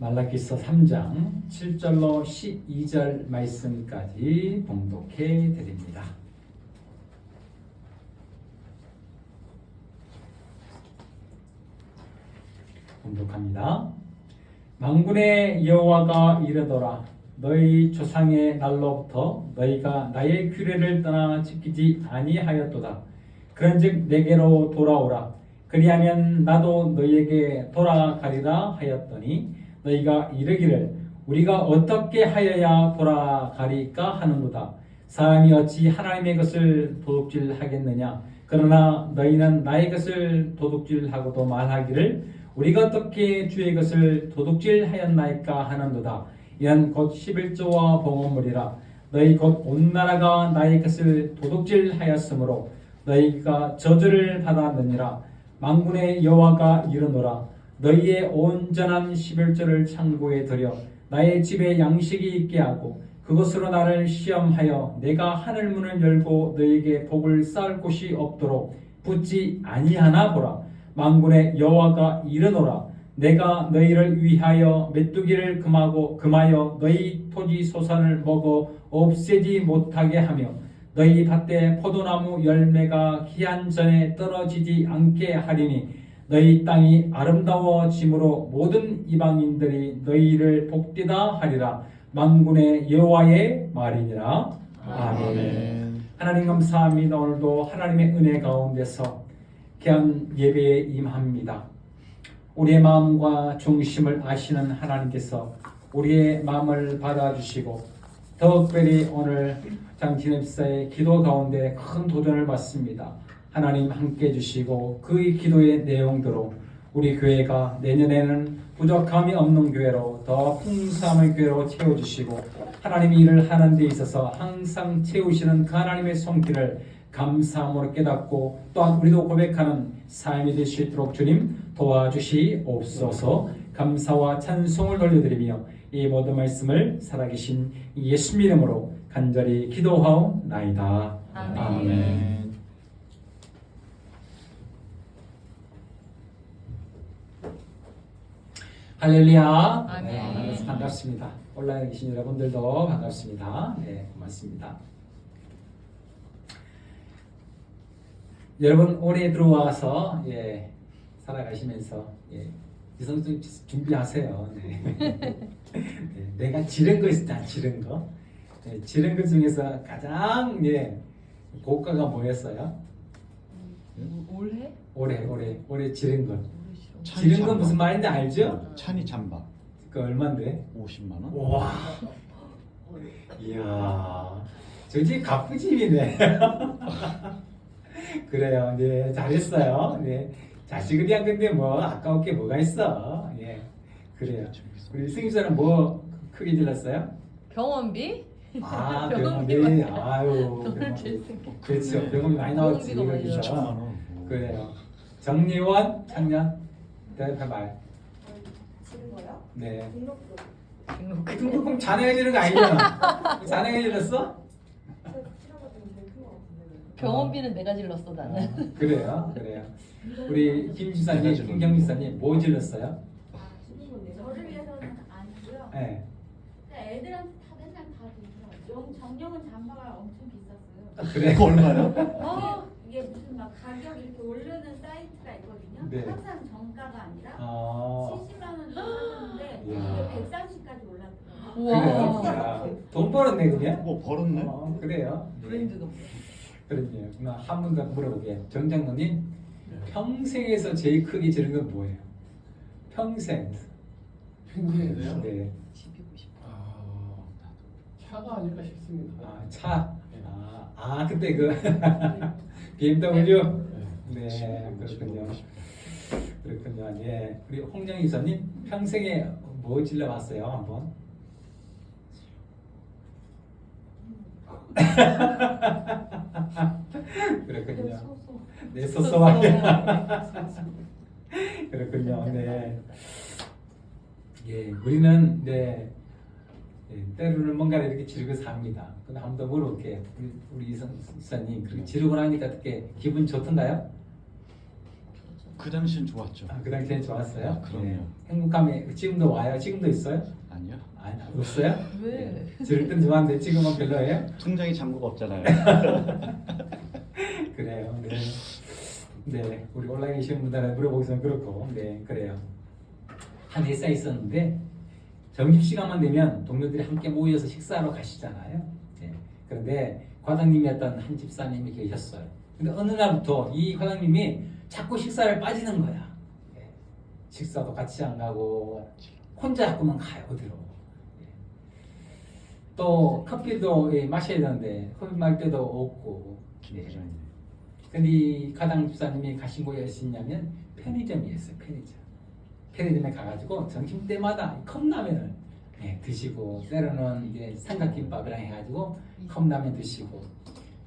말라기서 3장 7절로 12절 말씀까지 봉독해 드립니다. 봉독합니다. 만군의 여호와가 이르노라. 너희 조상의 날로부터 너희가 나의 규례를 떠나 지키지 아니하였도다. 그런즉 내게로 돌아오라. 그리하면 나도 너희에게 돌아가리라 하였더니 너희가 이르기를 우리가 어떻게 하여야 돌아가리까 하는도다. 사람이 어찌 하나님의 것을 도둑질하겠느냐. 그러나 너희는 나의 것을 도둑질하고도 말하기를 우리가 어떻게 주의 것을 도둑질하였나이까 하는도다. 이는 곧 11조와 봉헌물이라. 너희 곧 온 나라가 나의 것을 도둑질하였으므로 너희가 저주를 받았느니라. 만군의 여호와가 이르노라. 너희의 온전한 11조를 창고에 들여 나의 집에 양식이 있게 하고 그것으로 나를 시험하여 내가 하늘문을 열고 너희에게 복을 쌓을 곳이 없도록 붙지 아니하나 보라. 만군의 여호와가 이르노라. 내가 너희를 위하여 메뚜기를 금하여 너희 토지 소산을 먹어 없애지 못하게 하며 너희 밭에 포도나무 열매가 기한 전에 떨어지지 않게 하리니 너희 땅이 아름다워짐으로 모든 이방인들이 너희를 복되다 하리라. 만군의 여호와의 말이니라. 아멘. 하나님 감사합니다. 오늘도 하나님의 은혜 가운데서 귀한 예배에 임합니다. 우리의 마음과 중심을 아시는 하나님께서 우리의 마음을 받아주시고 특별히 오늘 장진엽 집사의 기도 가운데 큰 도전을 받습니다. 하나님 함께 해주시고 그 기도의 내용대로 우리 교회가 내년에는 부족함이 없는 교회로 더 풍성한 교회로 채워주시고 하나님이 일을 하는 데 있어서 항상 채우시는 그 하나님의 손길을 감사함으로 깨닫고 또한 우리도 고백하는 삶이 될 수 있도록 주님 도와주시옵소서. 감사와 찬송을 돌려드리며 이 모든 말씀을 살아계신 예수님 이름으로 간절히 기도하옵나이다. 아멘. 할렐루야. 아멘. 반갑습니다. 온라인에 계신 여러분들도 반갑습니다. 네, 고맙습니다. 여러분 올해 들어와서 살아가시면서 이성적 준비하세요. 네. 네, 내가 지른 거 있었잖아. 지른 거. 네, 지른 것 중에서 가장 고가가 뭐였어요? 올해 지른 거. 지른 건 무슨 말인지 알죠? 찬이 잠바. 그 얼마인데? 50만 원. 와. 이야. 저 집 가쁘집이네. 그래요. 네, 잘했어요. 네. 자식을 위한 건데 뭐 아까울 게 뭐가 있어. 예. 그래요. 우리 승희사는 뭐 크게 질렀어요? 병원비? 아, 병원비 병원비. 많이 아유. 돈을 줄 생각. 그렇죠. 병원비 많이 나왔지. 병원비가 많이 그죠? 2천만 원. 그래요. 정예원 창년 대답해봐요. 지른 거요? 네. 등록금. 등록금 자네가 지른 거 아니잖아. 자네가 질렀어? 제가 치료가 좀 제일 큰거 같은데. 병원비는 내가 질렀어 나는. 아, 그래요. 우리 김 지사님, 김경 지사님 뭐 질렀어요? 저를 위해서는 아니고요. 네. 근데 애들한테 다 맨날 다 주더라고요. 정령은 잠바가 엄청 비쌌어요. 그래. 어? 이게 무슨 막 가격 이렇게 오르는 사이트가 있거든요. 네. 항상 정가가 아니라 아. 70만 원 정도였는데 이게 이야. 130까지 올랐더라고요. 그래요? 우와. 야, 돈 벌었네 그냥? 뭐 벌었네. 그래요. 브랜드가 뭐야? 그러네요. 그럼 한 분 더 물어보게. 정장로님 평생에서 제일 크게 지른 건 뭐예요? 평생. 평소에도요? 네. 집이고 싶어. 아, 차가 아닐까 싶습니다. 아, 차. 그때 그 BMW. 네, 그렇군요. 그렇군요. 예. 우리 홍정 이사님 평생에 뭐 질러봤어요 한번? 그렇군요. 네, 소소하게. 그렇군요. 네. 예, 우리는 때로는 뭔가를 이렇게 지르고 삽니다. 근데 한 번 더 물어볼게요. 우리 이사님 그렇게 지르고 나니까 어떻게 기분 좋던가요? 그 당시엔 좋았죠. 그 당시에 좋았어요? 그럼요. 행복함이 지금도 와요? 지금도 있어요? 아니요. 아니, 없어요? 왜? 지를 땐 좋았는데 지금은 별로예요? 통장에 잔고가 없잖아요. 그래요. 네. 네, 우리 온라인 계시는 분들한테 물어보기는 그렇고, 네, 그래요. 한 회사에 있었는데 점심시간만 되면 동료들이 함께 모여서 식사하러 가시잖아요. 네. 그런데 과장님이었던 한 집사님이 계셨어요. 근데 어느 날부터 이 과장님이 자꾸 식사를 빠지는 거야. 네. 식사도 같이 안 가고 혼자 자꾸만 가요, 어디로. 네. 또 커피도 마셔야 되는데 커피 마실 때도 없고. 김 부장님. 근데 이 가당 집사님이 가신 곳이 어디였냐면 편의점이었어요. 편의점에 가가지고 점심 때마다 컵라면을 드시고 때로는 이제 삼각김밥이랑 해가지고 컵라면 드시고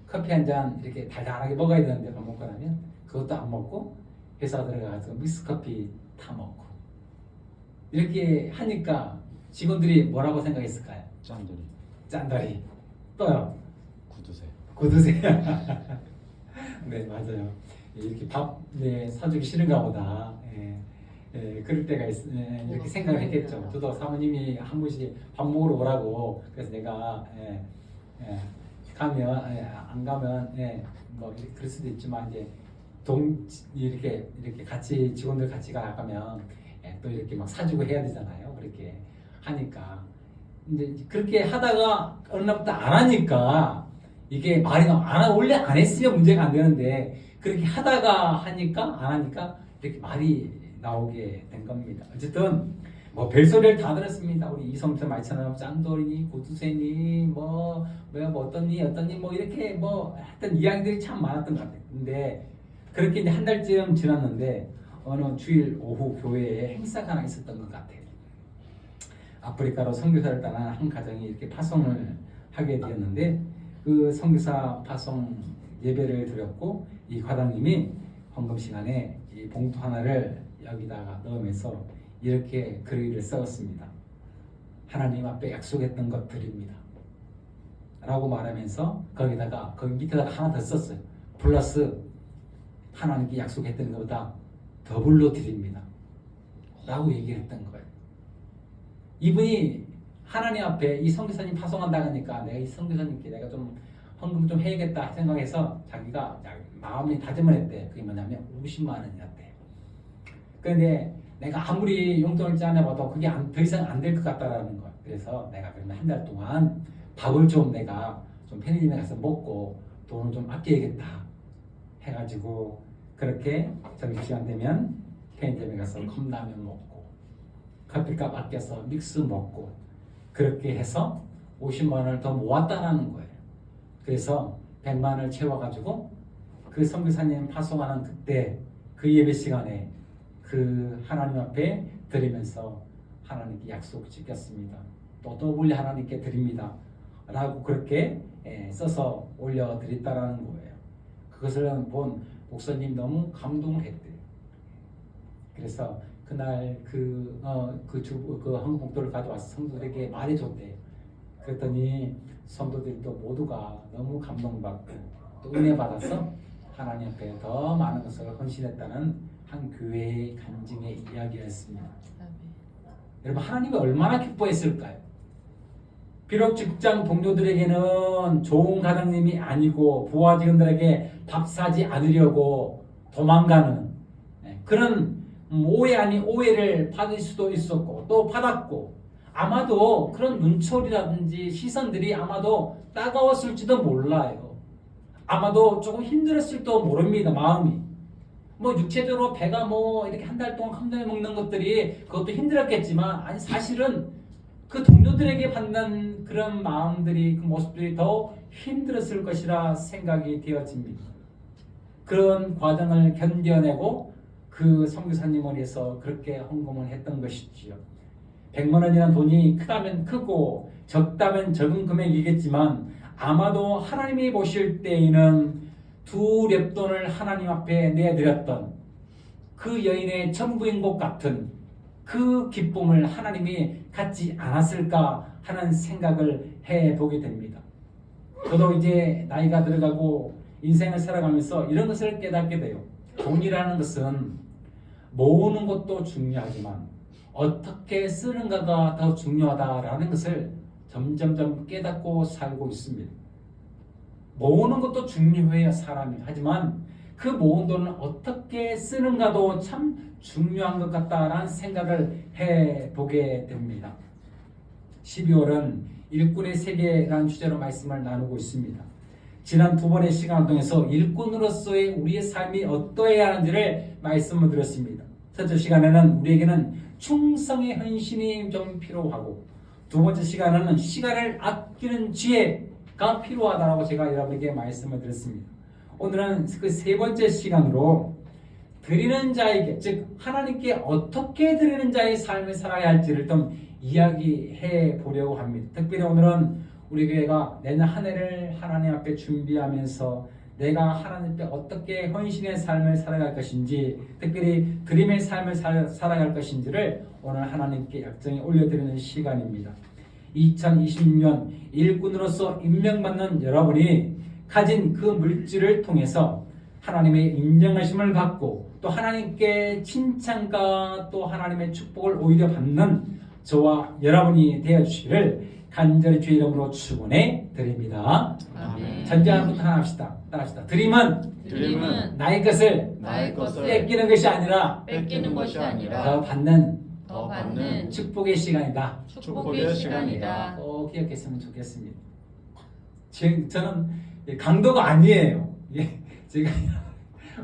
커피 한 잔 이렇게 달달하게 먹어야 되는데 밥 먹고 나면 그것도 안 먹고 회사 들어가서 믹스커피 타 먹고 이렇게 하니까 직원들이 뭐라고 생각했을까요? 짠돌이. 짠다리. 또요. 구두쇠. 구두쇠. 네, 맞아요. 이렇게 밥 사주기 싫은가 보다. 그럴 때가 이렇게 생각을 했겠죠. 저도 사모님이 한 번씩 밥 먹으러 오라고 그래서 내가 가면 안 가면 뭐 그럴 수도 있지만 이제 이렇게 같이 직원들 같이 가면 또 이렇게 막 사주고 해야 되잖아요. 그렇게 하니까 이제 그렇게 하다가 어느 날부터 안 하니까 이게 말이 원래 안 했으면 문제가 안 되는데 그렇게 하다가 하니까 안 하니까 이렇게 말이 나오게 된 겁니다. 어쨌든 뭐 별소리를 다 들었습니다. 우리 이성철 말처럼 짱돌이니 구두쇠니 뭐 어떠니 뭐 이렇게 뭐 하여튼 이야기들이 참 많았던 것 같아요. 근데 그렇게 이제 한 달쯤 지났는데 어느 주일 오후 교회에 행사가 하나 있었던 것 같아요. 아프리카로 선교사를 떠난 한 가정이 이렇게 파송을 하게 되었는데 그 선교사 파송 예배를 드렸고 이 과장님이 헌금 시간에 이 봉투 하나를 여기다가 넣으면서 이렇게 글을 써었습니다. 하나님 앞에 약속했던 것 드립니다. 라고 말하면서 거기 밑에다가 하나 더 썼어요. 플러스 하나님께 약속했던 것보다 더블로 드립니다. 라고 얘기를 했던 거예요. 이분이 하나님 앞에 이 선교사님 파송한다 하니까 내가 이 선교사님께 내가 좀 헌금 좀 해야겠다 생각해서 자기가 마음에 다짐을 했대. 그게 뭐냐면 50만 원이었대. 그런데 내가 아무리 용돈을 짜내봐도 그게 더 이상 안 될 것 같다라는 거야. 그래서 내가 그러면 한 달 동안 밥을 좀 내가 좀 편의점에 가서 먹고 돈을 좀 아껴야겠다 해가지고 그렇게 점심시간 되면 편의점에 가서 컵라면 먹고 커피값 아껴서 믹스 먹고 그렇게 해서 50만 원을 더 모았다라는 거예요. 그래서 100만 원을 채워가지고 그 선교사님 파송하는 그때 그 예배 시간에 그 하나님 앞에 드리면서 하나님께 약속 지켰습니다. 또 더블리 하나님께 드립니다. 라고 그렇게 써서 올려드렸다라는 거예요. 그것을 본 목사님 너무 감동을 했대요. 그래서 그날 그 한국 복도를 가져와서 성도들에게 말해줬대요. 그랬더니 성도들도 모두가 너무 감동받고 또 은혜 받아서 하나님 앞에 더 많은 것을 헌신했다는 한 교회의 간증의 이야기였습니다. 여러분 하나님이 얼마나 기뻐했을까요? 비록 직장 동료들에게는 좋은 가장님이 아니고 부하 직원들에게 밥 사지 않으려고 도망가는 그런 오해 아닌 오해를 받을 수도 있었고 또 받았고 아마도 그런 눈초리라든지 시선들이 아마도 따가웠을지도 몰라요. 아마도 조금 힘들었을지도 모릅니다. 마음이 뭐 육체적으로 배가 뭐 이렇게 한 달 동안 컵라면 먹는 것들이 그것도 힘들었겠지만 아니 사실은 그 동료들에게 받는 그런 마음들이 그 모습들이 더 힘들었을 것이라 생각이 되어집니다. 그런 과정을 견뎌내고 그 선교사님을 위해서 그렇게 헌금을 했던 것이지요. 100만 원이라는 돈이 크다면 크고 적다면 적은 금액이겠지만 아마도 하나님이 보실 때에는 두 렙돈을 하나님 앞에 내드렸던 그 여인의 전부인 것 같은 그 기쁨을 하나님이 갖지 않았을까 하는 생각을 해보게 됩니다. 저도 이제 나이가 들어가고 인생을 살아가면서 이런 것을 깨닫게 돼요. 돈이라는 것은 모으는 것도 중요하지만 어떻게 쓰는가가 더 중요하다라는 것을 점점점 깨닫고 살고 있습니다. 모으는 것도 중요해요, 사람이. 하지만 그 모은 돈을 어떻게 쓰는가도 참 중요한 것 같다라는 생각을 해보게 됩니다. 12월은 일꾼의 세계라는 주제로 말씀을 나누고 있습니다. 지난 두 번의 시간을 통해서 일꾼으로서의 우리의 삶이 어떠해야 하는지를 말씀을 드렸습니다. 첫째 시간에는 우리에게는 충성의 헌신이 좀 필요하고, 두 번째 시간에는 시간을 아끼는 지혜가 필요하다고 제가 여러분에게 말씀을 드렸습니다. 오늘은 그 세 번째 시간으로 드리는 자에게, 즉 하나님께 어떻게 드리는 자의 삶을 살아야 할지를 좀 이야기해 보려고 합니다. 특별히 오늘은 우리 교회가 내년 한 해를 하나님 앞에 준비하면서 내가 하나님 앞에 어떻게 헌신의 삶을 살아갈 것인지, 특별히 드림의 삶을 살아갈 것인지를 오늘 하나님께 약정에 올려드리는 시간입니다. 2026년 일꾼으로서 임명받는 여러분이 가진 그 물질을 통해서 하나님의 인정하심을 받고 또 하나님께 칭찬과 또 하나님의 축복을 오히려 받는 저와 여러분이 되어주시기를 간절히 주의 이름으로 축원해 드립니다. 아멘. 전제하부터 하나 합시다. 따라합시다. 드림은 나의 것을 나의 것을 뺏기는 것이 아니라 뺏기는 것이 아니라 더 받는 더 받는 축복의 시간이다. 축복의 시간이다. 꼭 기억했으면 좋겠습니다. 저는 강도가 아니에요. 제가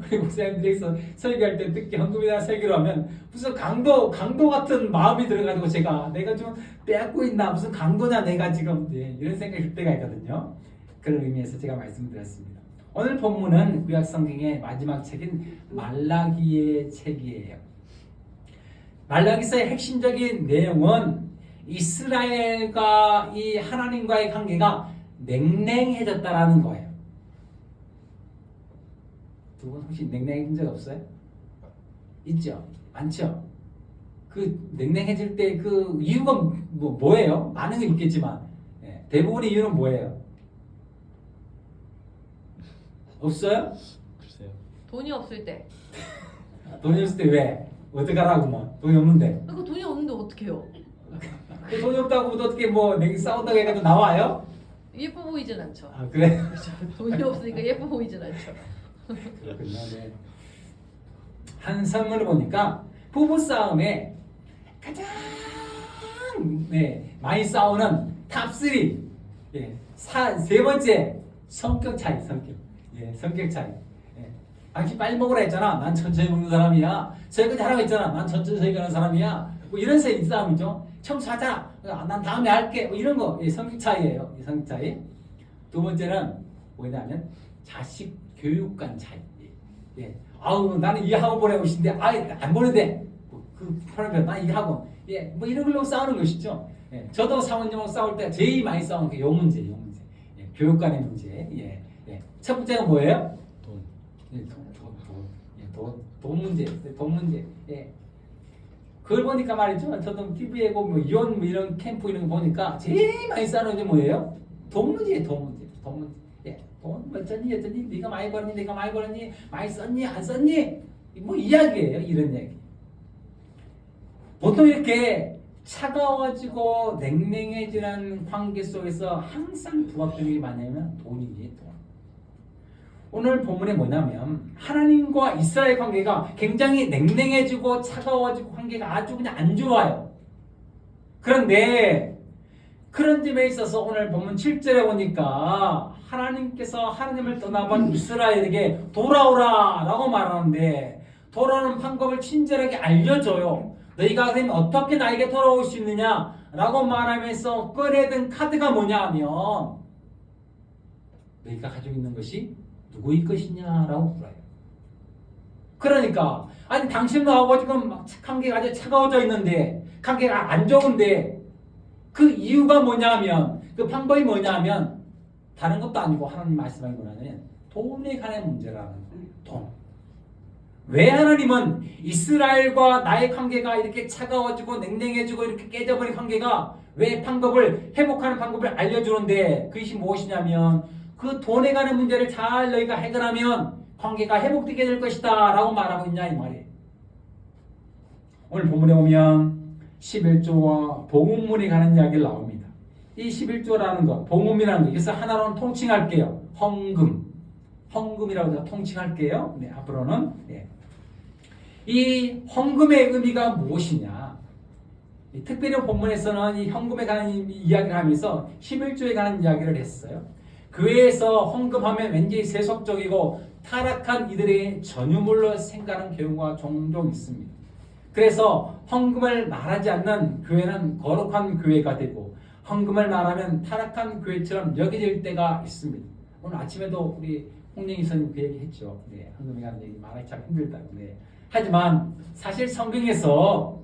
우리 목사님들에서 설교할 때 특히 헌금이나 설교를 하면 무슨 강도 같은 마음이 들어가지고 내가 좀 빼앗고 있나, 무슨 강도냐 내가 지금, 이런 생각이 들 때가 있거든요. 그런 의미에서 제가 말씀드렸습니다. 오늘 본문은 구약 성경의 마지막 책인 말라기의 책이에요. 말라기서의 핵심적인 내용은 이스라엘과 이 하나님과의 관계가 냉랭해졌다라는 거예요. 두 분 혹시 냉랭해진 적 없어요? 있죠? 많죠? 그 냉랭해질 때 그 이유가 뭐예요? 많은 게 있겠지만 대부분의 이유는 뭐예요? 없어요? 글쎄요. 돈이 없을 때. 돈이 없을 때 왜? 어떡하라고 뭐 돈이 없는데. 그 돈이 없는데 어떡해요? 그 돈이 없다고 어떻게 싸운다고 해가지고 나와요? 예뻐 보이진 않죠. 아 그래? 그렇죠. 돈이 없으니까 예뻐 보이진 않죠. 그렇군요. 네. 한 설문을 보니까 부부 싸움에 가장 많이 싸우는 탑3, 세 번째 성격 차이. 성격 차이. 당신 빨리 먹으라 했잖아. 난 천천히 먹는 사람이야. 설거지 하라고 했잖아. 난 천천히 설거지하는 사람이야. 뭐 이런 싸움이죠. 청소하자. 난 다음에 할게. 뭐 이런 거 성격 차이예요. 이 성격 차이. 두 번째는 뭐냐면 자식 교육관 차이. 아우 나는 이 학원 보내고 싶은데 안 보내대. 그 편하면 난 이 학원. 뭐 이런 걸로 싸우는 것이죠. 저도 사모님하고 싸울 때 제일 많이 싸우는 게 요 문제. 교육관의 문제. 첫 번째가 뭐예요? 돈. 돈 문제. 그걸 보니까 말이죠. 저도 TV에 뭐 이혼 이런 캠프 이런 거 보니까 제일 많이 싸우는 게 뭐예요? 돈 문제예요. 돈 문제. 돈 어쩌니 네가 많이 벌었니, 내가 많이 벌었니, 많이 썼니, 안 썼니, 뭐 이야기예요. 이런 얘기. 보통 이렇게 차가워지고 냉랭해지는 관계 속에서 항상 부합되는 게 뭐냐면 돈이지. 돈. 오늘 본문에 뭐냐면 하나님과 이스라엘 관계가 굉장히 냉랭해지고 차가워지고 관계가 아주 그냥 안 좋아요. 그런데 그런 점에 있어서 오늘 본문 7절에 보니까 하나님께서 하나님을 떠나본 이스라엘에게 돌아오라 라고 말하는데, 돌아오는 방법을 친절하게 알려줘요. 너희가 그러면 어떻게 나에게 돌아올 수 있느냐 라고 말하면서 꺼내든 카드가 뭐냐면 너희가 가지고 있는 것이 누구의 것이냐 라고 물어요. 그러니까 아니 당신하고 지금 관계가 아주 차가워져 있는데, 관계가 안 좋은데 그 이유가 뭐냐면, 그 방법이 뭐냐면 다른 것도 아니고 하나님 말씀하는 거는 돈에 관한 문제라는 거예요. 돈. 왜 하나님은 이스라엘과 나의 관계가 이렇게 차가워지고 냉랭해지고 이렇게 깨져버린 관계가 왜 회복하는 방법을 알려주는데, 그것이 무엇이냐면 그 돈에 관한 문제를 잘 너희가 해결하면 관계가 회복되게 될 것이다 라고 말하고 있냐 이 말이에요. 오늘 본문에 보면 11조와 복음문에 관한 이야기를 나옵니다. 이 11조라는 것, 복음이라는 것, 그래서 하나로는 통칭할게요. 헌금이라고 해서 통칭할게요. 네, 앞으로는. 네. 이 헌금의 의미가 무엇이냐? 특별히 본문에서는 이 헌금에 관한 이야기를 하면서 11조에 관한 이야기를 했어요. 교회에서 헌금하면 왠지 세속적이고 타락한 이들의 전유물로 생각하는 경우가 종종 있습니다. 그래서 헌금을 말하지 않는 교회는 거룩한 교회가 되고 헌금을 말하면 타락한 교회처럼 여겨질 때가 있습니다. 오늘 아침에도 우리 홍영희 선생님 그 얘기 했죠. 네, 헌금에 관한 얘기 말하기 참 힘들다고. 네. 하지만 사실 성경에서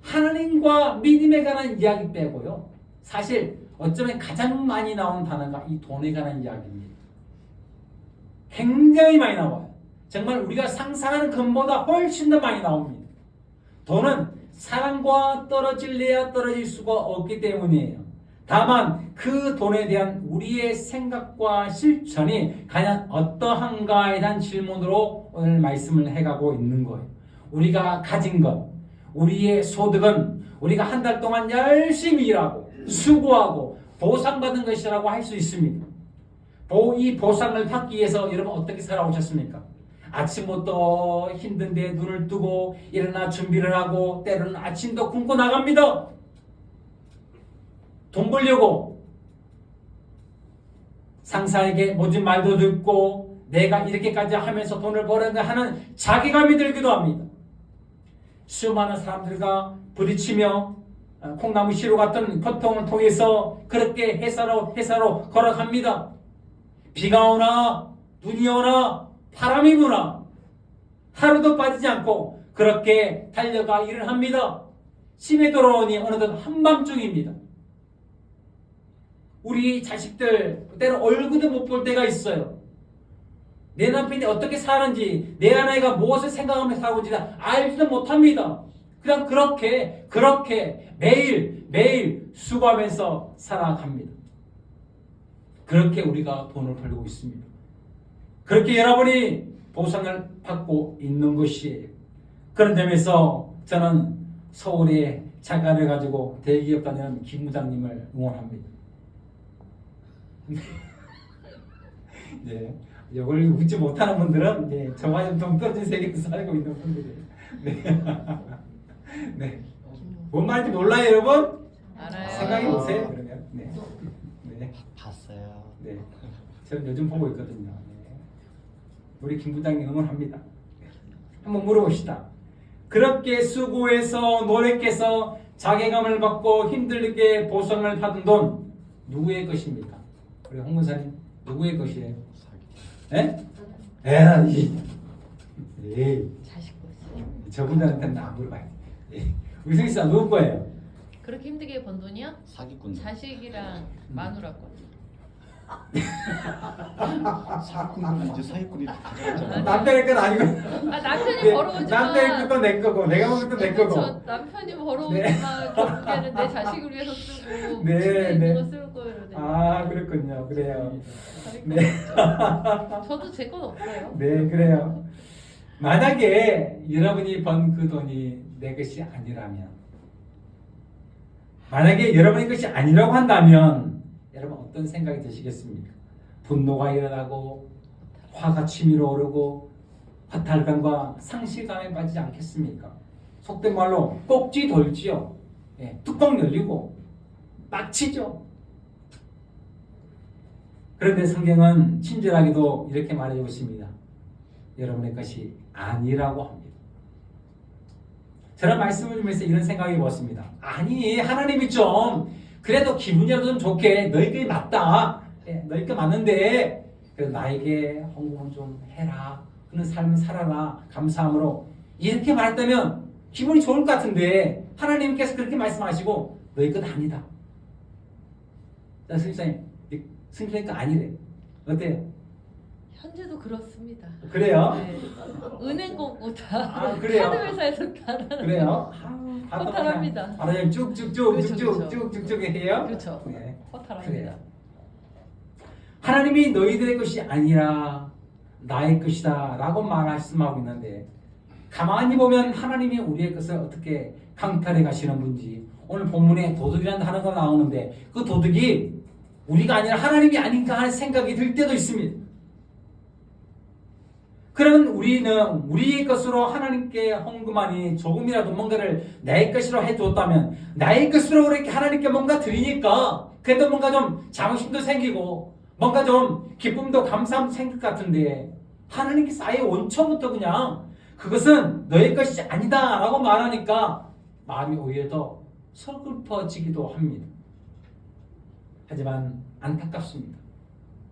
하나님과 믿음에 관한 이야기 빼고요. 사실 어쩌면 가장 많이 나오는 단어가 이 돈에 관한 이야기입니다. 굉장히 많이 나와요. 정말 우리가 상상하는 것보다 훨씬 더 많이 나옵니다. 돈은 사랑과 떨어질래야 떨어질 수가 없기 때문이에요. 다만 그 돈에 대한 우리의 생각과 실천이 과연 어떠한가에 대한 질문으로 오늘 말씀을 해가고 있는 거예요. 우리가 가진 것, 우리의 소득은 우리가 한 달 동안 열심히 일하고 수고하고 보상받은 것이라고 할 수 있습니다. 이 보상을 받기 위해서 여러분 어떻게 살아오셨습니까? 아침부터 힘든데 눈을 뜨고 일어나 준비를 하고 때로는 아침도 굶고 나갑니다. 돈 벌려고 상사에게 모진 말도 듣고 내가 이렇게까지 하면서 돈을 벌었는가 하는 자괴감이 들기도 합니다. 수많은 사람들과 부딪히며 콩나무 시루 같은 고통을 통해서 그렇게 회사로 걸어갑니다. 비가 오나 눈이 오나 바람이 부나 하루도 빠지지 않고 그렇게 달려가 일을 합니다. 심해 돌아오니 어느덧 한밤중입니다. 우리 자식들 때로 얼굴도 못 볼 때가 있어요. 내 남편이 어떻게 사는지 내 아내가 무엇을 생각하며 살고 있는지 알지도 못합니다. 그냥 그렇게 매일 수고하면서 살아갑니다. 그렇게 우리가 돈을 벌고 있습니다. 그렇게 여러분이 보상을 받고 있는 것이에요. 그런 점에서 저는 서울에 자가를 가지고 대기업 다니는 김 부장님을 응원합니다. 네, 이걸 웃지 못하는 분들은 이제 저와 좀 동떨어진 세계에서 살고 있는 분들이에요. 네. 네. 뭔 말인지 몰라요, 여러분? 알아요. 생각해 보세요. 그러면. 네. 네. 봤어요. 네. 저는 요즘 보고 있거든요. 네. 우리 김 부장님 응원합니다. 네. 한번 물어봅시다. 그렇게 수고해서 노력해서 자괴감을 받고 힘들게 보상을 받은 돈 누구의 것입니까? 우리 홍 문사님 누구의 것이에요? 예? 에이. 자식 거지. 저분들한테는 안 물어봐요. 예. 우리 승희 씨 누구 거예요? 그렇게 힘들게 번 돈이야? 사기꾼. 자식이랑 마누라 거. 사기꾼은 이제 사기꾼이 가져갔잖아. 남편의 건 아니고. 남편이 벌어오지만 남편의 것도 내 거고 내가 먹은 것도 내 거고. 그렇죠. 남편이 벌어오지만 결국에는 내 자식을 위해서 쓰고 네, 집에 있는 네. 거 쓸 거예요. 네. 아 그렇군요. 그래요. 네. 저도 제 건 없어요. 네 그래요. 만약에 여러분이 번 그 돈이 내 것이 아니라면, 만약에 여러분의 것이 아니라고 한다면 여러분 어떤 생각이 드시겠습니까? 분노가 일어나고 화가 치밀어 오르고 허탈감과 상실감에 빠지지 않겠습니까? 속된 말로 꼭지 돌지요. 예, 뚜껑 열리고 빡치죠. 그런데 성경은 친절하게도 이렇게 말해주고 있습니다. 여러분의 것이 아니라고 합니다. 저는 말씀을 주면서 이런 생각이 들었습니다. 아니 하나님이 좀 그래도 기분이라도 좀 좋게 너희께 맞다. 너희께 맞는데 그래도 나에게 헌금을 좀 해라. 그런 삶을 살아라. 감사함으로 이렇게 말했다면 기분이 좋을 것 같은데 하나님께서 그렇게 말씀하시고 너희 것 아니다. 자, 승리님 거 아니래. 어때요? 현재도 그렇습니다. 그래요? 네. 은행 거고 다 아, 그래요? 카드 회사에서 다 그래요? 허탈합니다. 바로 그렇죠, 그렇죠. 쭉쭉쭉쭉쭉쭉 해요? 그렇죠. 네. 허탈합니다. 그래요. 하나님이 너희들의 것이 아니라 나의 것이다 라고 말씀하고 있는데 가만히 보면 하나님이 우리의 것을 어떻게 강탈해 가시는 분지. 오늘 본문에 도둑이라는 단어가 나오는데 그 도둑이 우리가 아니라 하나님이 아닌가 하는 생각이 들 때도 있습니다. 그러면 우리는 우리의 것으로 하나님께 헌금하니 조금이라도 뭔가를 내 것으로 해줬다면 나의 것으로 이렇게 하나님께 뭔가 드리니까 그래도 뭔가 좀 자부심도 생기고 뭔가 좀 기쁨도 감사함도 생길 것 같은데 하나님께 아예 원초부터 그냥 그것은 너의 것이 아니다 라고 말하니까 마음이 오히려 더 서글퍼지기도 합니다. 하지만 안타깝습니다.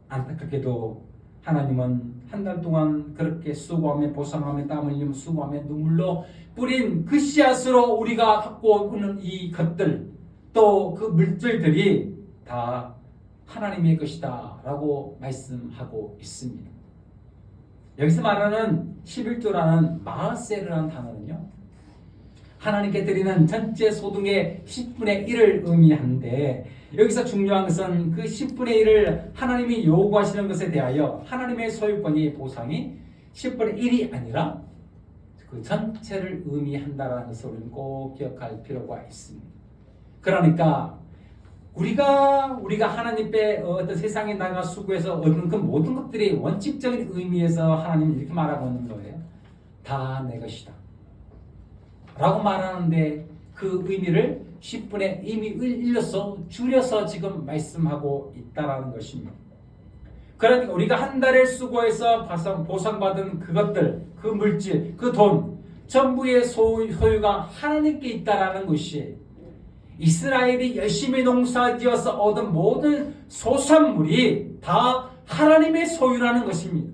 안타깝게도 하나님은 한 달 동안 그렇게 수고하며 보상하며 땀 흘리며 수고하며 눈물로 뿌린 그 씨앗으로 우리가 갖고 오는 이 것들 또 그 물질들이 다 하나님의 것이다 라고 말씀하고 있습니다. 여기서 말하는 11조라는 마하세르라는 단어는요, 하나님께 드리는 전체 소득의 10분의 1을 의미하는데 여기서 중요한 것은 그 10분의 1을 하나님이 요구하시는 것에 대하여 하나님의 소유권이 보상이 10분의 1이 아니라 그 전체를 의미한다는 것을 우리는 꼭 기억할 필요가 있습니다. 그러니까 우리가 하나님께 어떤 세상에 나가 수고해서 얻는 그 모든 것들이 원칙적인 의미에서 하나님이 이렇게 말하고 있는 거예요. 다 내 것이다 라고 말하는데 그 의미를 10분의 1로 줄여서 지금 말씀하고 있다라는 것입니다. 그러니까 우리가 한 달을 수고해서 보상받은 그것들, 그 물질, 그 돈 전부의 소유가 하나님께 있다라는 것이 이스라엘이 열심히 농사지어서 얻은 모든 소산물이 다 하나님의 소유라는 것입니다.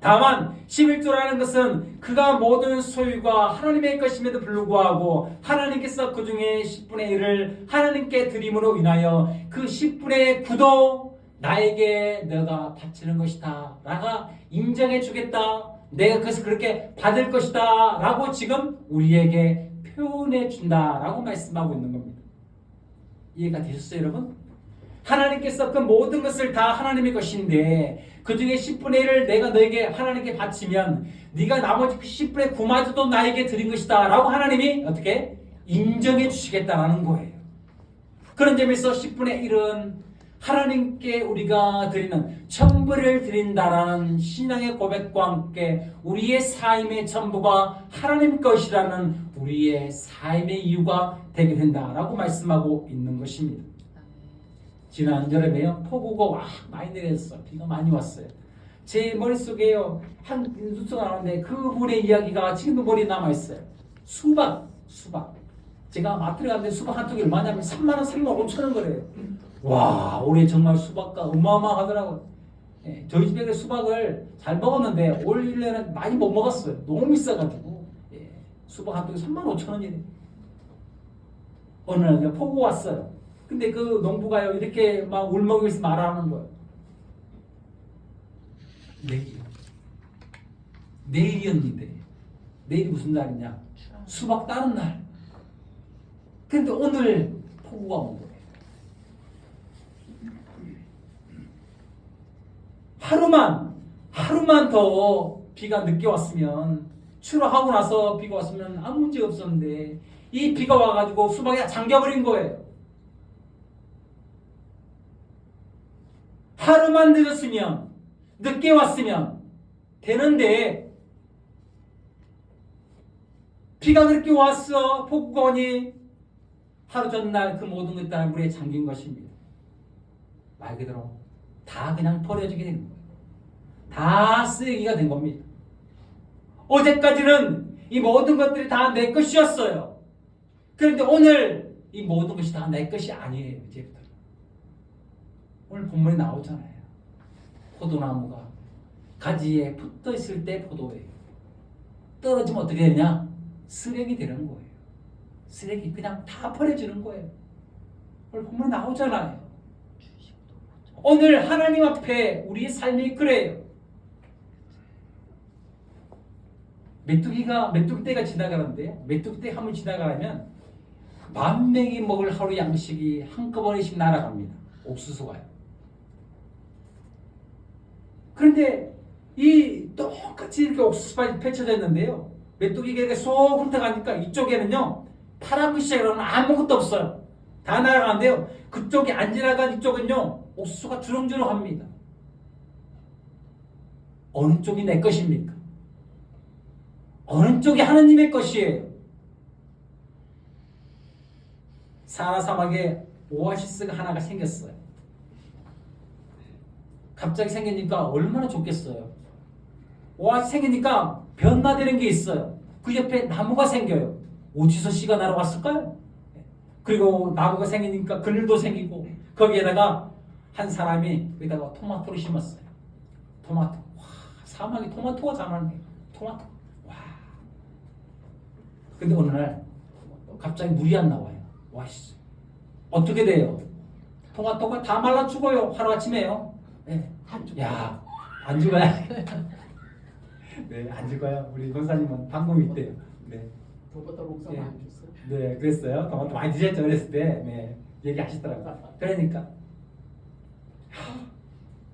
다만 11조라는 것은 그가 모든 소유가 하나님의 것임에도 불구하고 하나님께서 그 중에 10분의 1을 하나님께 드림으로 인하여 그 10분의 9도 나에게 너가 바치는 것이다 라가 인정해 주겠다, 내가 그것을 그렇게 받을 것이다 라고 지금 우리에게 표현해 준다 라고 말씀하고 있는 겁니다. 이해가 되셨어요 여러분? 하나님께서 그 모든 것을 다 하나님의 것인데 그 중에 10분의 1을 내가 너에게 하나님께 바치면 네가 나머지 10분의 9마저도 나에게 드린 것이다 라고 하나님이 어떻게 인정해 주시겠다라는 거예요. 그런 점에서 10분의 1은 하나님께 우리가 드리는 천부를 드린다라는 신앙의 고백과 함께 우리의 삶의 전부가 하나님 것이라는 우리의 삶의 이유가 되게 된다라고 말씀하고 있는 것입니다. 지난 여름에요, 폭우가 많이 내렸어. 비가 많이 왔어요. 제 머릿속에요 한 뉴스가 나오는데 그분의 이야기가 지금도 머리에 남아있어요. 수박. 제가 마트를 갔는데 수박 한 통이 얼마냐면 3만원, 3만 5천원 거래요. 와, 올해 정말 수박가 어마어마하더라고요. 예, 저희 집에 수박을 잘 먹었는데 올 1년은 많이 못 먹었어요. 너무 비싸가지고. 예, 수박 한 통이 3만 5천원이래요. 어느 날 폭우 왔어요. 근데 그 농부가요 이렇게 막 울먹이면서 말하는 거예요. 내일이었는데 내일이 무슨 날이냐? 수박 따는 날. 근데 오늘 폭우가 온 거예요. 하루만 더 비가 늦게 왔으면, 추락하고 나서 비가 왔으면 아무 문제 없었는데 이 비가 와가지고 수박이 잠겨버린 거예요. 하루만 늦었으면, 늦게 왔으면 되는데 비가 그렇게 왔어. 폭우가 오니 하루 전날 그 모든 것이 다 물에 잠긴 것입니다. 말 그대로 다 그냥 버려지게 된 거예요. 다 쓰레기가 된 겁니다. 어제까지는 이 모든 것들이 다 내 것이었어요. 그런데 오늘 이 모든 것이 다 내 것이 아니에요. 이제부터. 오늘 본문에 나오잖아요. 포도나무가 가지에 붙어 있을 때 포도예요. 떨어지면 어떻게 되냐? 쓰레기 되는 거예요. 쓰레기 그냥 다 버려지는 거예요. 오늘 본문에 나오잖아요. 오늘 하나님 앞에 우리의 삶이 그래요. 메뚜기 때가 지나가는데요. 메뚜기 때 한번 지나가려면 10,000명이 먹을 하루 양식이 한꺼번에씩 날아갑니다. 옥수수가요. 그런데 이 똑같이 이렇게 옥수수밭이 펼쳐져 있는데요. 메뚜기가 이렇게 쏙 훑어가니까 이쪽에는요 파란 글씨라는 아무것도 없어요. 다 날아가는데요. 그쪽이 안 지나간 이쪽은요 옥수수가 주렁주렁합니다. 어느 쪽이 내 것입니까? 어느 쪽이 하느님의 것이에요? 사하라 사막에 오아시스가 하나가 생겼어요. 갑자기 생기니까 얼마나 좋겠어요. 오아시스 생기니까 변화되는 게 있어요. 그 옆에 나무가 생겨요. 어디서 씨가 날아왔을까요? 그리고 나무가 생기니까 그늘도 생기고 거기에다가 한 사람이 여기다가 토마토를 심었어요. 토마토. 와, 사막에 토마토가 자라네. 토마토. 와. 근데 어느 날 갑자기 물이 안 나와요. 오아시스. 어떻게 돼요? 토마토가 다 말라 죽어요. 하루아침에요. 네. 야, 안 죽어요. 네, 안 죽어요. 우리 권사님은 방법이 있대요. 네. 저보다 목사 예. 많이 줬어요. 네, 그랬어요. 토마토 많이 드셨죠, 어렸을 때. 네, 얘기하시더라고요.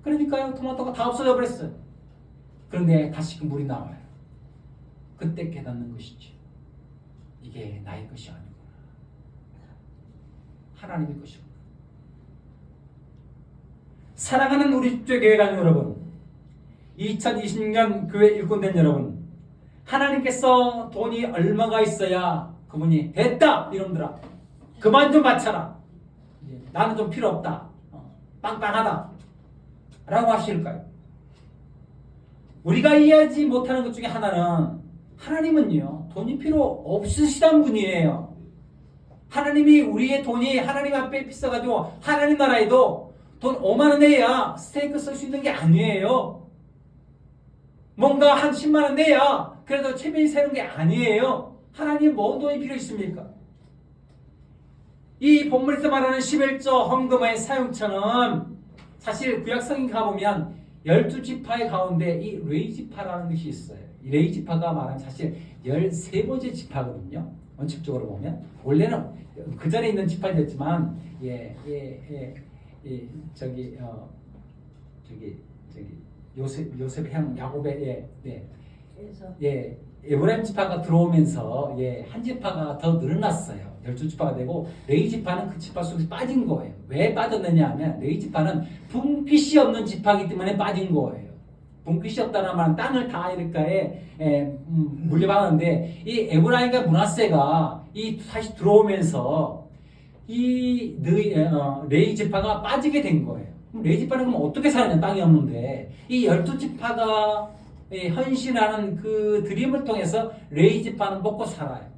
그러니까요, 토마토가 다 없어져 버렸어요. 그런데 다시 그 물이 나와요. 그때 깨닫는 것이지. 이게 나의 것이 아니구나. 하나님의 것이구나. 사랑하는 우리 주교회 가족 여러분, 2020년 교회 일꾼된 여러분, 하나님께서 돈이 얼마가 있어야 그분이 됐다 이놈들아 그만 좀 바쳐라, 나는 좀 필요 없다, 빵빵하다 라고 하실까요? 우리가 이해하지 못하는 것 중에 하나는 하나님은요 돈이 필요 없으시단 분이에요. 하나님이 우리의 돈이 하나님 앞에 비싸가지고 하나님 나라에도 돈 5만 원 내야 스테이크 쓸 수 있는 게 아니에요. 뭔가 한 10만 원 내야 그래도 체면이 세는 게 아니에요. 하나님 뭔 돈이 필요 있습니까? 이 본문에서 말하는 11조 헌금의 사용처는 사실 구약성경 가보면 12지파의 가운데 이 레이지파라는 것이 있어요. 이 레이지파가 말하면 사실 13번째 지파거든요. 원칙적으로 보면 원래는 그 전에 있는 지파였지만 요셉의 형 야곱의 에브라임 지파가 들어오면서 한 지파가 더 늘어났어요. 12지파가 되고 레위 지파는 그 지파 속에서 빠진 거예요. 왜 빠졌느냐 하면 레위 지파는 분깃이 없는 지파이기 때문에 빠진 거예요. 분깃이 없다는 말은 땅을 다 이렇게 물려받았는데 이 에브라임과 므낫세가 다시 들어오면서 이 레위 지파가 빠지게 된 거예요. 레위 지파는 그럼 어떻게 살았냐? 땅이 없는데 이 12지파가 헌신하는 그 드림을 통해서 레위 지파는 먹고 살아요.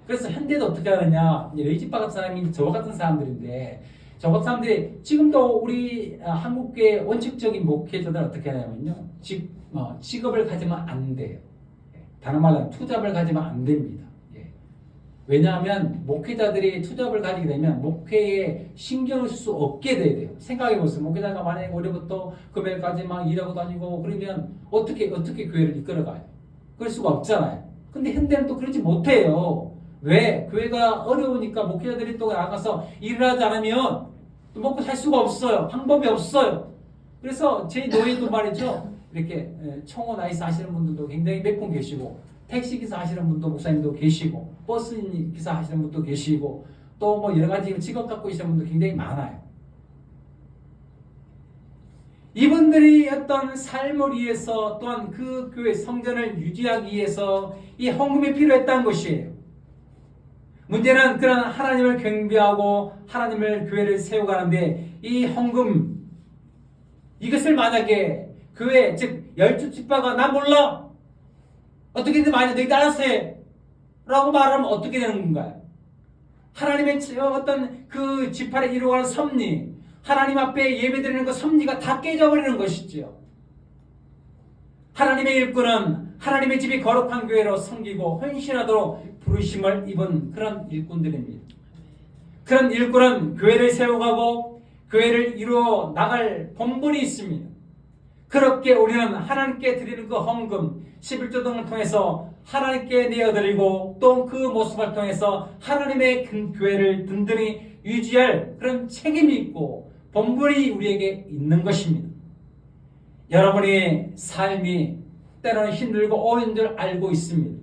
그래서 현대도 어떻게 하느냐? 레위 지파 같은 사람이 저 같은 사람들인데 저 같은 사람들이 지금도 우리 한국계 원칙적인 목회자들 어떻게 하냐면요, 직업을 가지면 안 돼요. 다른 말로 투잡을 가지면 안 됩니다. 왜냐하면 목회자들이 투잡을 가지게 되면 목회에 신경을 쓸 수 없게 돼요. 생각해보세요. 목회자가 만약에 올해부터 금요일까지 막 일하고 다니고 그러면 어떻게 교회를 이끌어가요? 그럴 수가 없잖아요. 근데 현대는 또 그러지 못해요. 왜? 교회가 어려우니까 목회자들이 또 나가서 일을 하지 않으면 또 먹고 살 수가 없어요. 방법이 없어요. 그래서 제 노예도 말이죠. 이렇게 청원 나이스 하시는 분들도 굉장히 몇 분 계시고, 택시기사 하시는 분도 목사님도 계시고, 버스 기사 하시는 분도 계시고, 또 뭐 여러 가지 직업 갖고 계시는 분도 굉장히 많아요. 이분들이 어떤 삶을 위해서 또한 그 교회 성전을 유지하기 위해서 이 헌금이 필요했다는 것이에요. 문제는 그런 하나님을 경배하고 하나님을 교회를 세워가는데 이 헌금, 이것을 만약에 교회, 즉 12지파가 나 몰라, 어떻게든 만약 너희 따라서 해 라고 말하면 어떻게 되는 건가요? 하나님의 어떤 그 지파를 이루어가는 섭리, 하나님 앞에 예배드리는 그 섭리가 다 깨져버리는 것이지요. 하나님의 일꾼은 하나님의 집이 거룩한 교회로 섬기고 헌신하도록 부르심을 입은 그런 일꾼들입니다. 그런 일꾼은 교회를 세워가고 교회를 이루어 나갈 본분이 있습니다. 그렇게 우리는 하나님께 드리는 그 헌금 11조 등을 통해서 하나님께 내어드리고 또 그 모습을 통해서 하나님의 교회를 든든히 유지할 그런 책임이 있고 본분이 우리에게 있는 것입니다. 여러분의 삶이 때로는 힘들고 어려운 줄 알고 있습니다.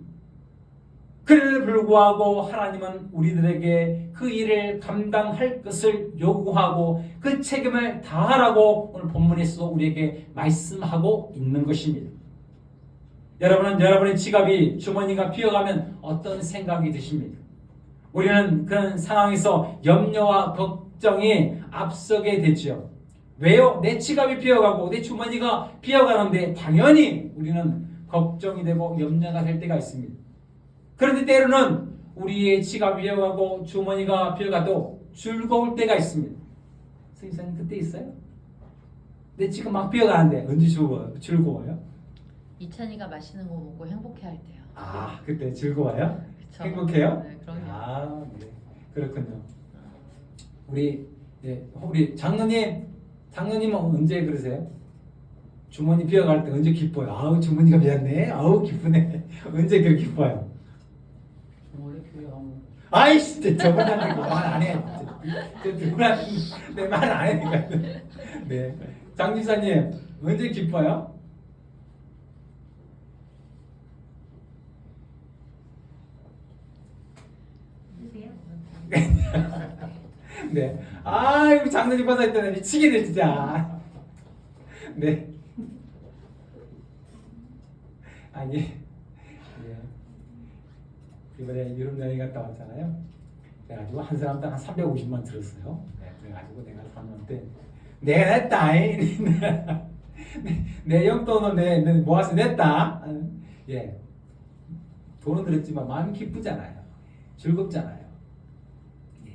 그럼에도 불구하고 하나님은 우리들에게 그 일을 감당할 것을 요구하고 그 책임을 다하라고 오늘 본문에서 우리에게 말씀하고 있는 것입니다. 여러분은 여러분의 지갑이 주머니가 비어가면 어떤 생각이 드십니까? 우리는 그런 상황에서 염려와 걱정이 앞서게 되죠. 왜요? 내 지갑이 비어가고 내 주머니가 비어가는데 당연히 우리는 걱정이 되고 염려가 될 때가 있습니다. 그런데 때로는 우리의 지갑이 비어가고 주머니가 비어가도 즐거울 때가 있습니다. 선생님 그때 있어요? 내 지갑 막 비어가는데 언제 즐거워요? 이찬이가 맛있는 거 먹고 행복해할 때요. 아 그때 즐거워요? 그쵸? 행복해요? 네, 그럼요. 아 네. 그렇군요. 우리 장로님은 언제 그러세요? 주머니 비어갈 때 언제 기뻐요? 아우 주머니가 비었네. 아우 기쁘네. 언제 그렇게 기뻐요? 원래 교회 가면 아이씨 저번에 말안 해. 내 말 안 해. 네. 장 집사님 언제 기뻐요? 네. 아이고 장로님 받아 있더니 미치겠네 진짜. 네. 아니. 예. 이번에 유럽 여행 갔다 왔잖아요. 그래가지고 한 사람당 한 350만 들었어요. 네. 그래가지고 내가 사람한테 내가 냈다. 내 용돈은 내 모아서 냈다. 예. 돈은 들었지만 마음이 기쁘잖아요. 즐겁잖아요. 예.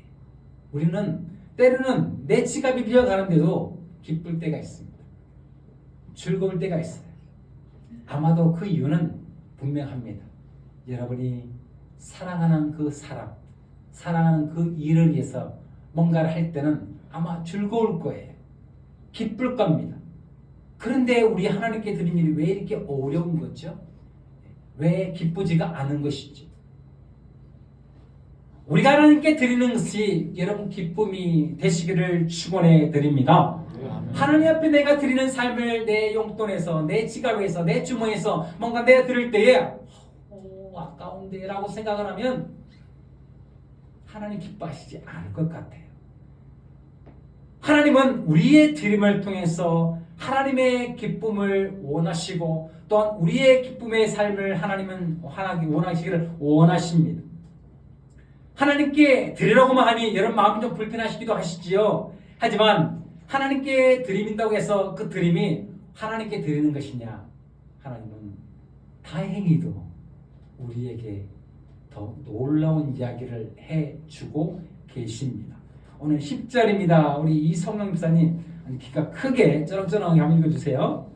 우리는 때로는 내 지갑이 비어가는데도 기쁠 때가 있습니다. 즐거울 때가 있어요. 아마도 그 이유는 분명합니다. 여러분이 사랑하는 그 사람, 사랑하는 그 일을 위해서 뭔가를 할 때는 아마 즐거울 거예요. 기쁠 겁니다. 그런데 우리 하나님께 드린 일이 왜 이렇게 어려운 거죠? 왜 기쁘지가 않은 것이죠? 우리가 하나님께 드리는 것이 여러분 기쁨이 되시기를 축원해 드립니다. 하나님 앞에 내가 드리는 삶을 내 용돈에서 내 지갑에서 내 주머니에서 뭔가 내가 드릴 때에 아까운데 라고 생각을 하면 하나님 기뻐하시지 않을 것 같아요. 하나님은 우리의 드림을 통해서 하나님의 기쁨을 원하시고 또한 우리의 기쁨의 삶을 하나님은 원하시기를 원하십니다. 하나님께 드리려고만 하니 여러분 마음이 좀 불편하시기도 하시지요. 하지만 하나님께 드림인다고 해서 그 드림이 하나님께 드리는 것이냐? 하나님은 다행히도 우리에게 더 놀라운 이야기를 해주고 계십니다. 오늘 10절입니다. 우리 이성영 집사님 귀가 크게 쩌렁쩌렁하게 한번 읽어주세요.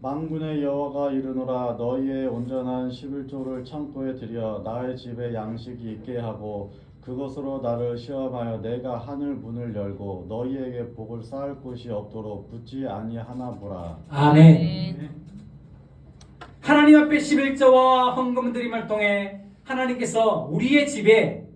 만군의 여호와가 이르노라 너희의 온전한 11조를 창고에 들여 나의 집에 양식이 있게 하고 그것으로 나를 시험하여 내가 하늘 문을 열고 너희에게 복을 쌓을 곳이 없도록 붙지 아니하나 보라. 아멘. 하나님 앞에 11조와 헌금 드림을 통해 하나님께서 우리의 집에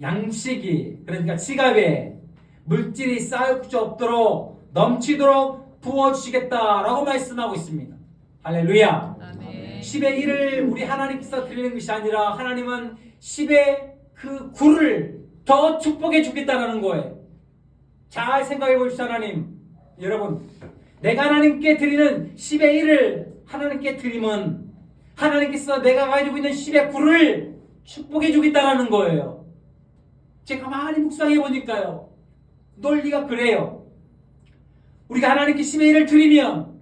양식이 그러니까 지갑에 물질이 쌓일 수 없도록 넘치도록 부어주시겠다라고 말씀하고 있습니다. 할렐루야. 아멘. 10의 1을 우리 하나님께서 드리는 것이 아니라 하나님은 10의 그 9를 더 축복해 주겠다는 거예요. 잘 생각해 보십시오. 하나님. 여러분 내가 하나님께 드리는 10의 1을 하나님께 드리면 하나님께서 내가 가지고 있는 10의 9를 축복해 주겠다는 거예요. 제가 많이 묵상해 보니까요. 논리가 그래요. 우리가 하나님께 10의 1을 드리면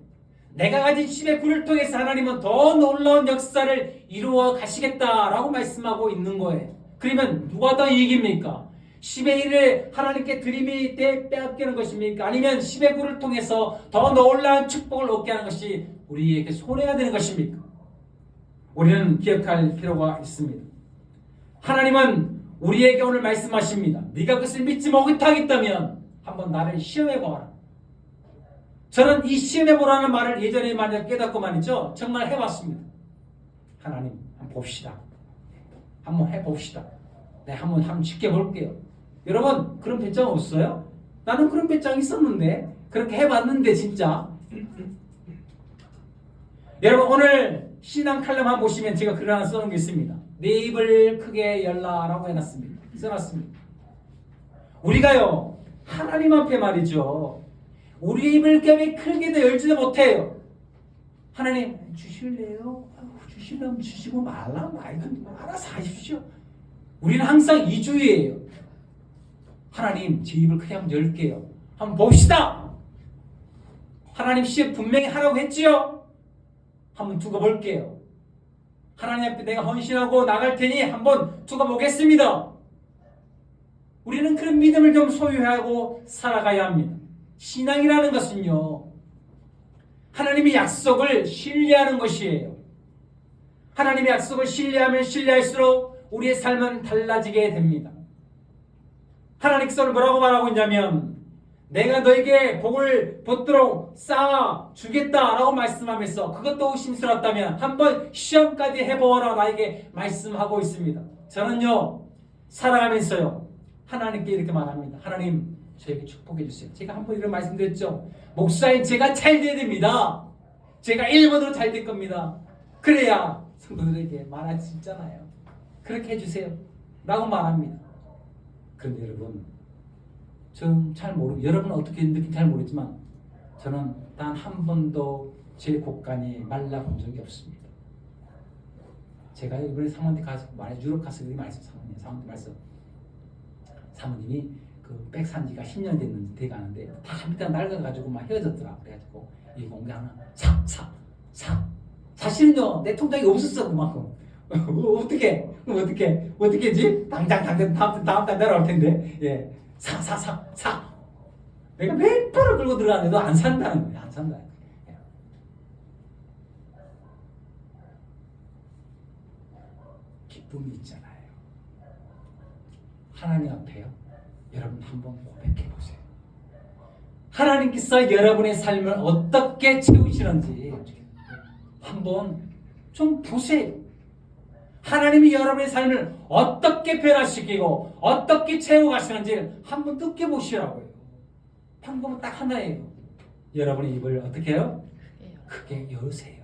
내가 가진 10의 9를 통해서 하나님은 더 놀라운 역사를 이루어 가시겠다라고 말씀하고 있는 거예요. 그러면 누가 더 이익입니까? 10의 1을 하나님께 드림이 때 빼앗기는 것입니까? 아니면 10의 9를 통해서 더 놀라운 축복을 얻게 하는 것이 우리에게 손해가 되는 것입니까? 우리는 기억할 필요가 있습니다. 하나님은 우리에게 오늘 말씀하십니다. 네가 그것을 믿지 못하겠다면 한번 나를 시험해보아라. 저는 이 시험해보라는 말을 예전에 많이 깨닫고 말이죠. 정말 해봤습니다. 하나님 한번 봅시다. 한번 해봅시다. 네, 한번 지켜볼게요. 여러분 그런 배짱 없어요? 나는 그런 배짱 있었는데 그렇게 해봤는데 진짜 여러분 오늘 신앙 칼럼만 보시면 제가 글 하나 써놓은 게 있습니다. 내 입을 크게 열라라고 해놨습니다. 써놨습니다. 우리가요 하나님 앞에 말이죠 우리 입을 크게도 열지도 못해요. 하나님 주실래요? 주시려면 주시고 말라면 알아서 하십시오. 우리는 항상 이주의예요. 하나님 제 입을 크게 한번 열게요. 한번 봅시다. 하나님 시에 분명히 하라고 했지요. 한번 두고 볼게요. 하나님 앞에 내가 헌신하고 나갈 테니 한번 두고 보겠습니다. 우리는 그런 믿음을 좀 소유하고 살아가야 합니다. 신앙이라는 것은요 하나님의 약속을 신뢰하는 것이에요. 하나님의 약속을 신뢰하면 신뢰할수록 우리의 삶은 달라지게 됩니다. 하나님께서는 뭐라고 말하고 있냐면 내가 너에게 복을 붙도록 쌓아 주겠다라고 말씀하면서 그것도 의심스럽다면 한번 시험까지 해보아라 나에게 말씀하고 있습니다. 저는요 살아가면서요 하나님께 이렇게 말합니다. 하나님 저에게 축복해 주세요. 제가 한번 이런 말씀드렸죠. 목사인 제가 잘 돼야 됩니다. 제가 1번으로 잘 될 겁니다. 그래야 성도들에게 말할 수 있잖아요. 그렇게 해주세요 라고 말합니다. 그런데 여러분 저는 잘 모르고 여러분은 어떻게 느끼는지 잘 모르지만 저는 단 한 번도 제 곡간이 말라본 적이 없습니다. 제가 이번에 사모님한테 가서 유럽 가서 그렇게 말했어요. 사모님한테 말했어요. 사모님이 그 백산 지가 10년 됐는데 돼가는데 다 한비타 낡아가지고 막 헤어졌더라. 그래가지고 이 공개 하나 사. 사실은요 내 통장이 없었어 그만큼. 어떻게 지 당장 다음 달 내려올 텐데 예 사. 내가 몇 번을 끌고 들어가는데도 안 산다는 거야. 안 산다. 예. 기쁨이 있잖아요. 하나님 앞에요. 여러분 한번 고백해 보세요. 하나님께서 여러분의 삶을 어떻게 채우시는지 한번 좀 보세요. 하나님이 여러분의 삶을 어떻게 변화시키고 어떻게 채워가시는지 한번 느껴보시라고요. 방법은 딱 하나예요. 여러분의 입을 어떻게 해요? 크게 여세요.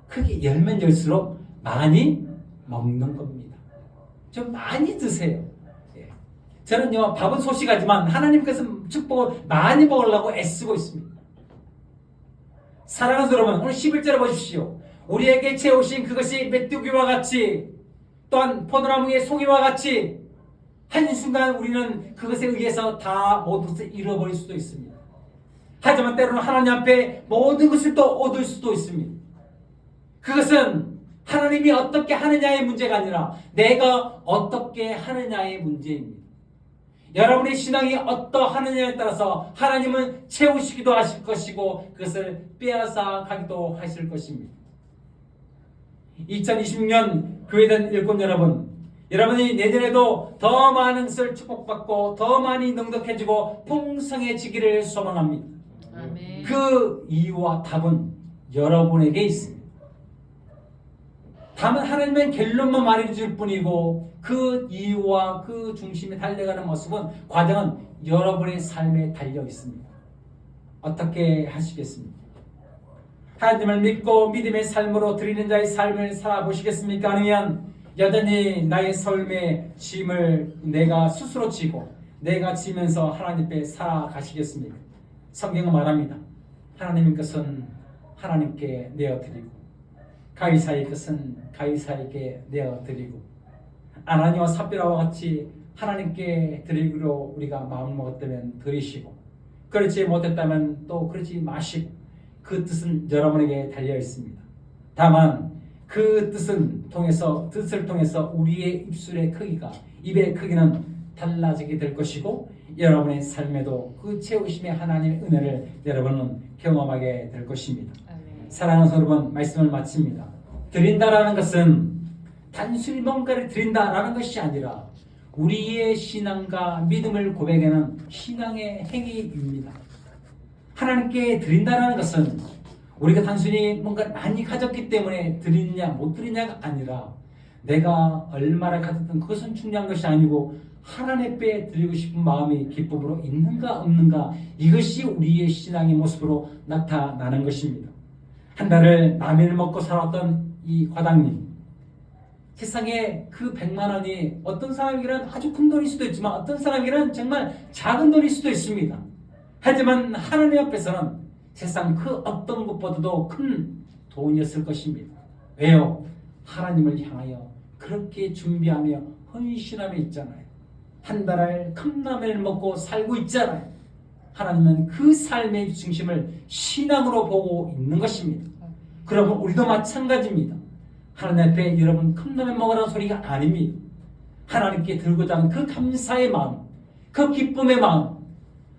크게 열면 열수록 많이 먹는 겁니다. 좀 많이 드세요. 예. 저는요 밥은 소식하지만 하나님께서 축복을 많이 먹으려고 애쓰고 있습니다. 사랑하는 여러분 오늘 11절을 보십시오. 우리에게 채우신 그것이 메뚜기와 같이 또한 포도나무의 송이와 같이 한순간 우리는 그것에 의해서 다 모든 것을 잃어버릴 수도 있습니다. 하지만 때로는 하나님 앞에 모든 것을 또 얻을 수도 있습니다. 그것은 하나님이 어떻게 하느냐의 문제가 아니라 내가 어떻게 하느냐의 문제입니다. 여러분의 신앙이 어떠하느냐에 따라서 하나님은 채우시기도 하실 것이고 그것을 빼앗아 가기도 하실 것입니다. 2020년 교회된 일꾼 여러분, 여러분이 내년에도 더 많은 것을 축복받고 더 많이 능력해지고 풍성해지기를 소망합니다. 아멘. 그 이유와 답은 여러분에게 있습니다. 다만 하나님은 결론만 말해줄 뿐이고 그 이유와 그 중심에 달려가는 모습은 과정은 여러분의 삶에 달려 있습니다. 어떻게 하시겠습니까? 하나님을 믿고 믿음의 삶으로 드리는 자의 삶을 살아보시겠습니까? 아니면 여전히 나의 삶의 짐을 내가 스스로 지고 내가 지면서 하나님 앞에 살아가시겠습니까? 성경은 말합니다. 하나님의 것은 하나님께 내어드리고 가이사의 것은 가이사에게 내어드리고 아나니와 삽비라와 같이 하나님께 드리기로 우리가 마음을 먹었다면 드리시고 그렇지 못했다면 또 그러지 마시고 그 뜻은 여러분에게 달려 있습니다. 다만 그 뜻을 통해서 우리의 입술의 크기가 입의 크기는 달라지게 될 것이고 여러분의 삶에도 그 채우심의 하나님의 은혜를 여러분은 경험하게 될 것입니다. 아멘. 사랑하는 여러분 말씀을 마칩니다. 드린다라는 것은 단순히 뭔가를 드린다라는 것이 아니라 우리의 신앙과 믿음을 고백하는 신앙의 행위입니다. 하나님께 드린다라는 것은 우리가 단순히 뭔가 많이 가졌기 때문에 드리느냐 못 드리냐가 아니라 내가 얼마나 가졌든 그것은 중요한 것이 아니고 하나님 앞에 드리고 싶은 마음이 기쁨으로 있는가 없는가 이것이 우리의 신앙의 모습으로 나타나는 것입니다. 한 달을 라면을 먹고 살았던 이 과장님, 세상에 그 100만 원이 어떤 사람에게는 아주 큰 돈일 수도 있지만 어떤 사람에게는 정말 작은 돈일 수도 있습니다. 하지만 하나님 앞에서는 세상 그 어떤 것보다도 큰 돈이었을 것입니다. 왜요? 하나님을 향하여 그렇게 준비하며 헌신하며 있잖아요. 한 달을 컵라면을 먹고 살고 있잖아요. 하나님은 그 삶의 중심을 신앙으로 보고 있는 것입니다. 그러면 우리도 마찬가지입니다. 하나님 앞에 여러분 컵라면 먹으라는 소리가 아닙니다. 하나님께 들고자 하는 그 감사의 마음, 그 기쁨의 마음,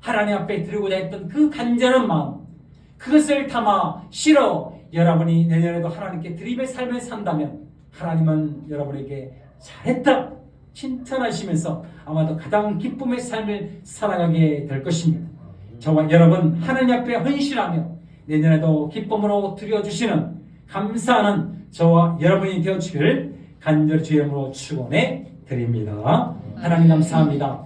하나님 앞에 들고자 했던 그 간절한 마음, 그것을 담아 실어 여러분이 내년에도 하나님께 드림의 삶을 산다면 하나님은 여러분에게 잘했다 칭찬하시면서 아마도 가장 기쁨의 삶을 살아가게 될 것입니다. 저와 여러분 하나님 앞에 헌신하며 내년에도 기쁨으로 드려주시는 감사하는 저와 여러분이 되어주기를 간절히 주의 이름으로 축원해 드립니다. 하나님 감사합니다.